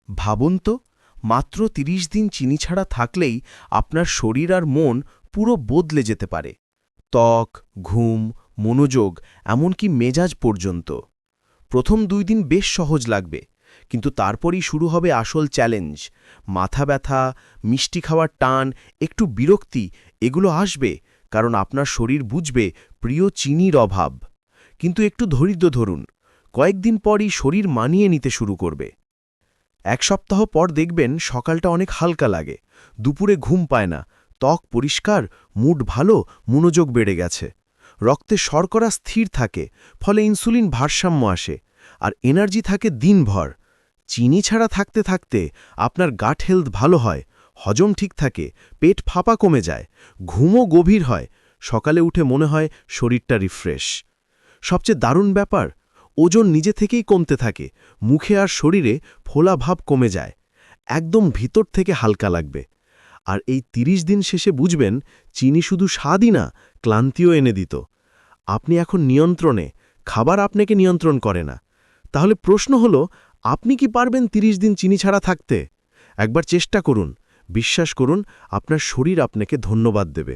ভাবুন তো, মাত্র ৩০ দিন চিনি ছাড়া থাকলেই আপনার শরীর আর মন পুরো বদলে যেতে পারে। ত্বক, ঘুম, মনোযোগ, এমনকি মেজাজ পর্যন্ত। প্রথম ২ দিন বেশ সহজ লাগবে, কিন্তু তারপরই শুরু হবে আসল চ্যালেঞ্জ। মাথা ব্যথা, মিষ্টি খাওয়ার টান, একটু বিরক্তি, এগুলো আসবে, কারণ আপনার শরীর বুঝবে প্রিয় চিনির অভাব। কিন্তু একটু ধৈর্য ধরুন, কয়েকদিন পরই শরীর মানিয়ে নিতে শুরু করবে। ১ সপ্তাহ পর দেখবেন সকালটা অনেক হালকা লাগে, দুপুরে ঘুম পায় না, ত্বক পরিষ্কার, মুড ভালো, মনোযোগ বেড়ে গেছে। রক্তে শর্করা স্থির থাকে, ফলে ইনসুলিন ভারসাম্য আসে, আর এনার্জি থাকে দিনভর। চিনি ছাড়া থাকতে থাকতে আপনার গাট হেলথ ভালো হয়, হজম ঠিক থাকে, পেট ফাঁপা কমে যায়, ঘুমও গভীর হয়, সকালে উঠে মনে হয় শরীরটা রিফ্রেশ। সবচেয়ে দারুণ ব্যাপার, ওজন নিজে থেকেই কমতে থাকে, মুখে আর শরীরে ফোলা ভাব কমে যায়, একদম ভিতর থেকে হালকা লাগবে। আর এই ৩০ দিন শেষে বুঝবেন চিনি শুধু স্বাদই না, ক্লান্তিও এনে দিত। আপনি এখন নিয়ন্ত্রণে, খাবার আপনাকে নিয়ন্ত্রণ করে না। তাহলে প্রশ্ন হলো, আপনি কি পারবেন ৩০ দিন চিনি ছাড়া থাকতে? একবার চেষ্টা করুন, বিশ্বাস করুন আপনার শরীর আপনাকে ধন্যবাদ দেবে।